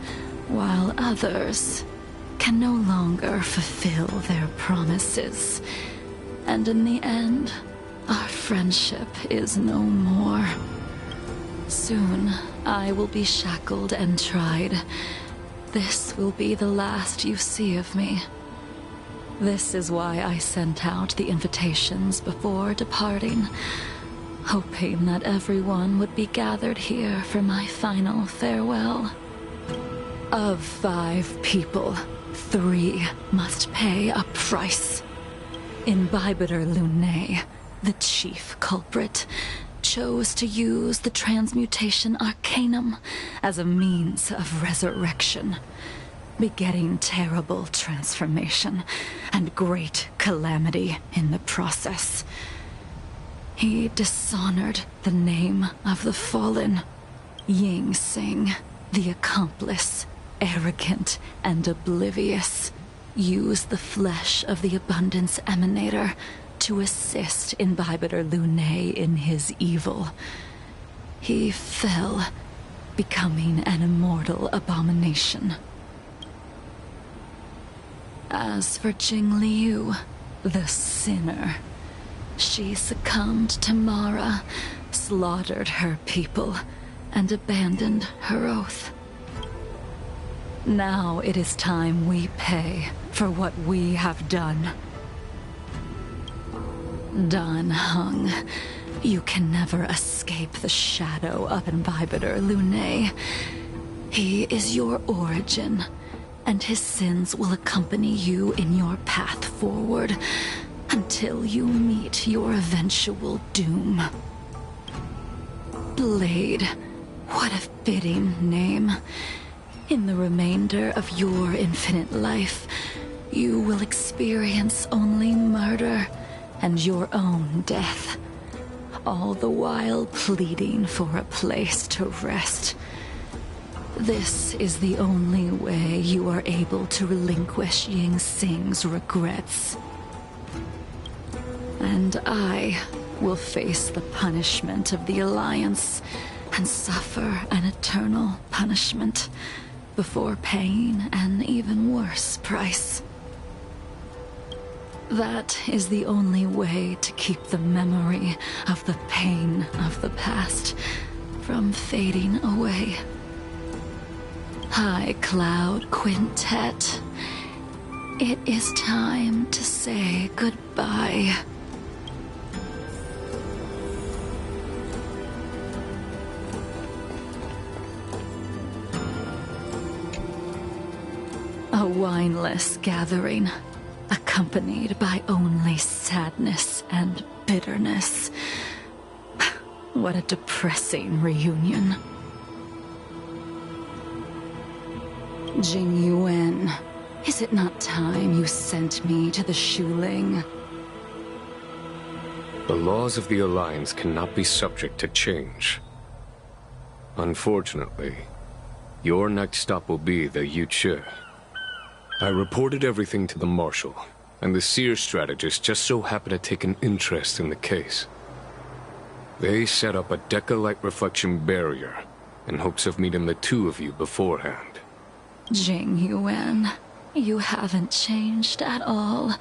M: while others can no longer fulfill their promises. And in the end, our friendship is no more. Soon, I will be shackled and tried. This will be the last you see of me. This is why I sent out the invitations before departing, hoping that everyone would be gathered here for my final farewell. Of 5 people, 3 must pay a price. Imbibitor Lunae, the chief culprit, chose to use the transmutation arcanum as a means of resurrection, begetting terrible transformation and great calamity in the process. He dishonored the name of the fallen. Ying Sing, the accomplice, arrogant and oblivious, used the flesh of the Abundance Emanator to assist Imbibitor Lunae in his evil. He fell, becoming an immortal abomination. As for Jingliu, the sinner, she succumbed to Mara, slaughtered her people, and abandoned her oath. Now it is time we pay for what we have done. Dan Heng, you can never escape the shadow of Imbibitor Lunae. He is your origin, and his sins will accompany you in your path forward until you meet your eventual doom. Blade, what a fitting name. In the remainder of your infinite life, you will experience only murder and your own death, all the while pleading for a place to rest. This is the only way you are able to relinquish Ying Sing's regrets. And I will face the punishment of the Alliance and suffer an eternal punishment before paying an even worse price. That is the only way to keep the memory of the pain of the past from fading away. High Cloud Quintet, it is time to say goodbye. A wineless gathering, accompanied by only sadness and bitterness. What a depressing reunion. Jing Yuan, is it not time you sent me to the Shuling?
H: The laws of the Alliance cannot be subject to change. Unfortunately, your next stop will be the Yuchi. I reported everything to the Marshal, and the Seer strategist just so happened to take an interest in the case. They set up a Deca-light reflection barrier in hopes of meeting the 2 of you beforehand.
M: Jing Yuan, you haven't changed at all.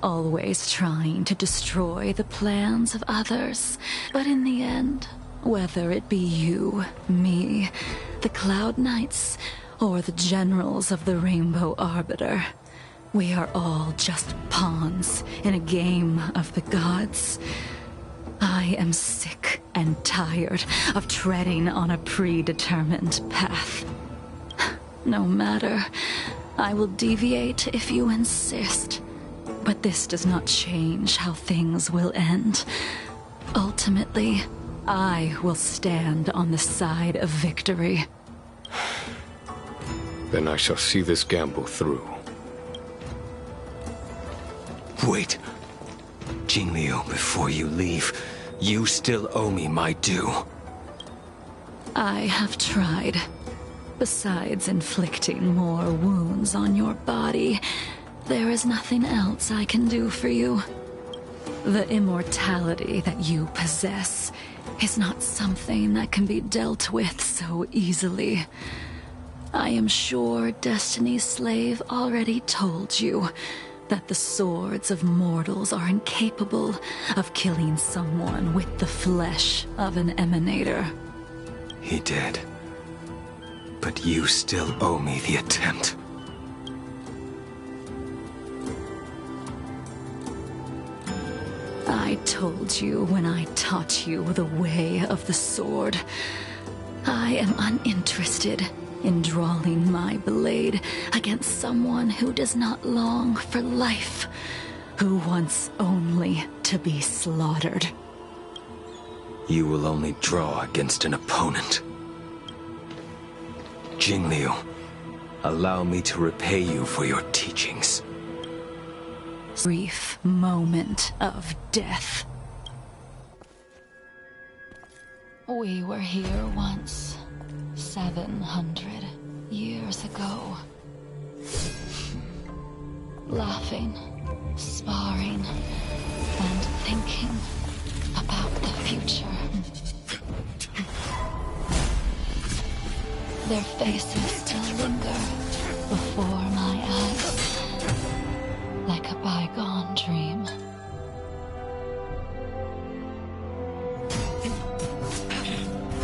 M: Always trying to destroy the plans of others. But in the end, whether it be you, me, the Cloud Knights, or the generals of the Rainbow Arbiter, we are all just pawns in a game of the gods. I am sick and tired of treading on a predetermined path. No matter, I will deviate if you insist. But this does not change how things will end. Ultimately, I will stand on the side of victory.
H: Then I shall see this gamble through.
L: Wait. Jingliu, before you leave, you still owe me my due.
M: I have tried. Besides inflicting more wounds on your body, there is nothing else I can do for you. The immortality that you possess is not something that can be dealt with so easily. I am sure Destiny's Slave already told you that the swords of mortals are incapable of killing someone with the flesh of an emanator.
L: He did. But you still owe me the attempt.
M: I told you when I taught you the way of the sword. I am uninterested in drawing my blade against someone who does not long for life, who wants only to be slaughtered.
L: You will only draw against an opponent. Jingliu, allow me to repay you for your teachings.
M: Brief moment of death. We were here once, 700 years ago. Laughing, sparring, and thinking about the future. Their faces still linger before my eyes, like a bygone dream.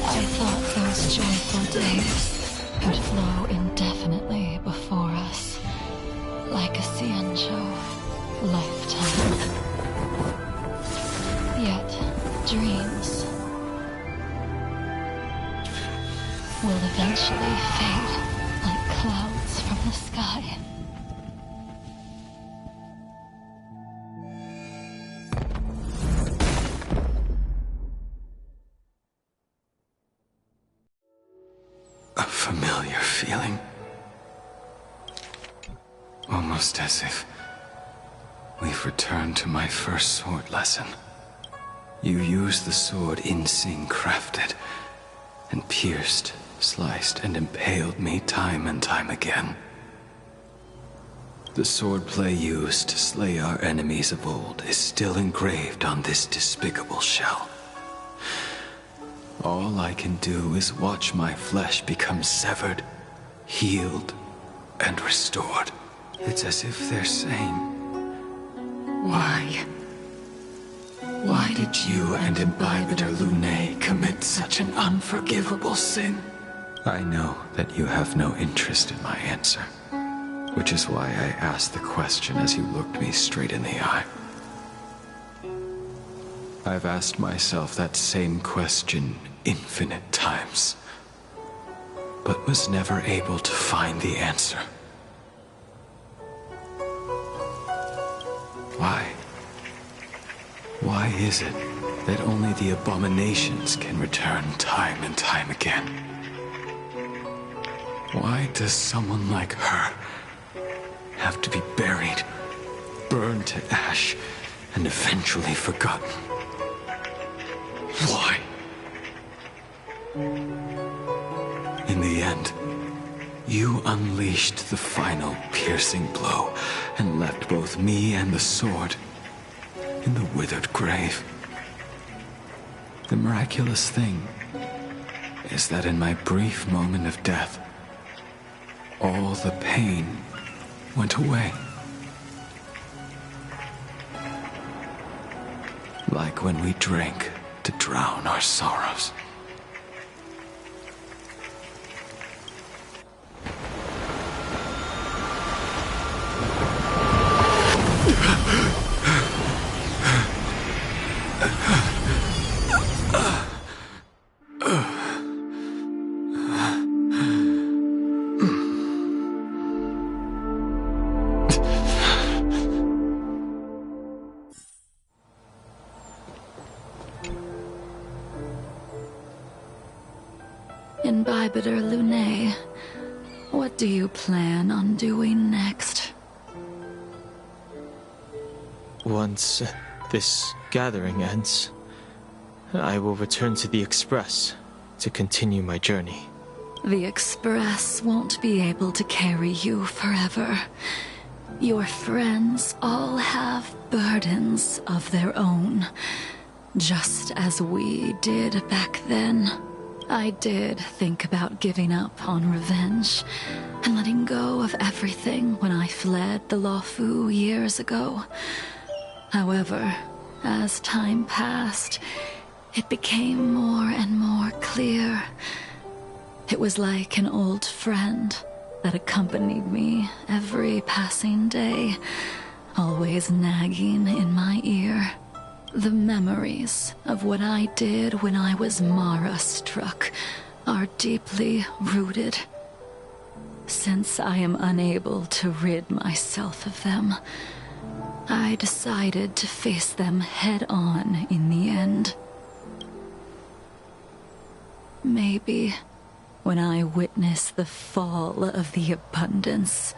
M: I thought those joyful days would flow indefinitely before us, like a Xianzhou lifetime. Yet, dreams will eventually fade like clouds from the sky.
L: A familiar feeling. Almost as if we've returned to my first sword lesson. You used the sword Insing crafted, and pierced, sliced, and impaled me time and time again. The swordplay used to slay our enemies of old is still engraved on this despicable shell. All I can do is watch my flesh become severed, healed, and restored. It's as if they're saying, why? Why did you and Imbibitor Lunae commit such an unforgivable sin? I know that you have no interest in my answer, which is why I asked the question as you looked me straight in the eye. I've asked myself that same question infinite times, but was never able to find the answer. Why? Why is it that only the abominations can return time and time again? Why does someone like her have to be buried, burned to ash, and eventually forgotten? Why? In the end, you unleashed the final piercing blow and left both me and the sword in the withered grave. The miraculous thing is that in my brief moment of death, all the pain went away. Like when we drank to drown our sorrows.
M: Imbibitor Lunae, what do you plan on doing next?
E: Once this gathering ends, I will return to the Express to continue my journey.
M: The Express won't be able to carry you forever. Your friends all have burdens of their own, just as we did back then. I did think about giving up on revenge and letting go of everything when I fled the Lawfu years ago. However, as time passed, it became more and more clear. It was like an old friend that accompanied me every passing day, always nagging in my ear. The memories of what I did when I was Mara-struck are deeply rooted. Since I am unable to rid myself of them, I decided to face them head-on in the end. Maybe when I witness the fall of the abundance,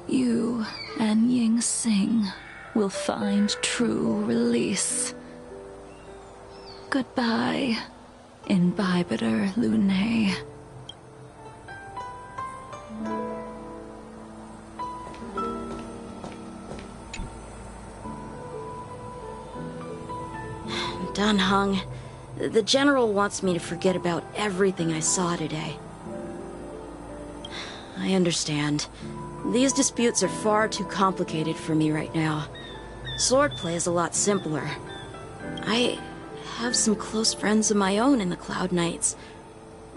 M: you and Ying Sing will find true release. Goodbye, Imbibitor Lunae.
F: Dan Heng, the General wants me to forget about everything I saw today. I understand. These disputes are far too complicated for me right now. Swordplay is a lot simpler. I have some close friends of my own in the Cloud Knights.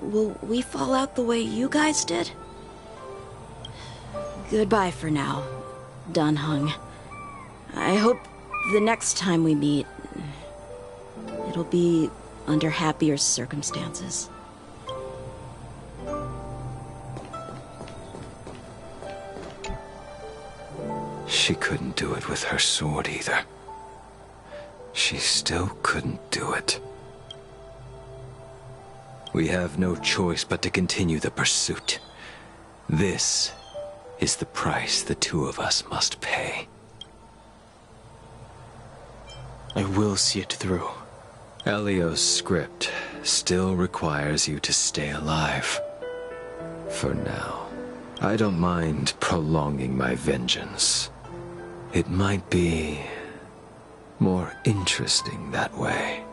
F: Will we fall out the way you guys did? Goodbye for now, Dan Heng. I hope the next time we meet, it'll be under happier circumstances.
L: She couldn't do it with her sword either. She still couldn't do it. We have no choice but to continue the pursuit. This is the price the two of us must pay.
E: I will see it through.
L: Elio's script still requires you to stay alive. For now, I don't mind prolonging my vengeance. It might be more interesting that way.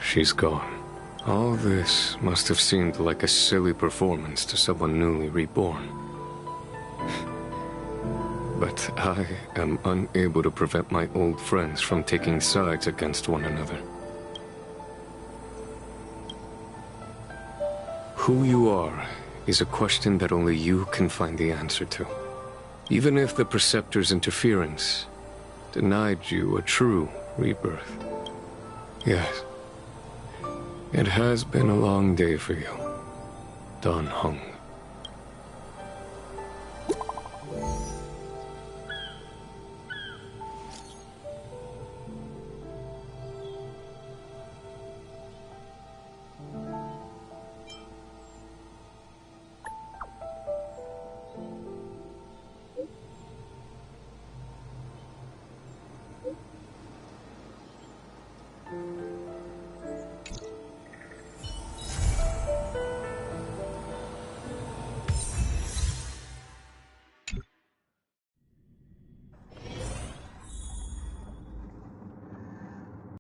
H: She's gone. All this must have seemed like a silly performance to someone newly reborn. But I am unable to prevent my old friends from taking sides against one another. Who you are is a question that only you can find the answer to. Even if the Preceptor's interference denied you a true rebirth. Yes. It has been a long day for you, Dan Heng.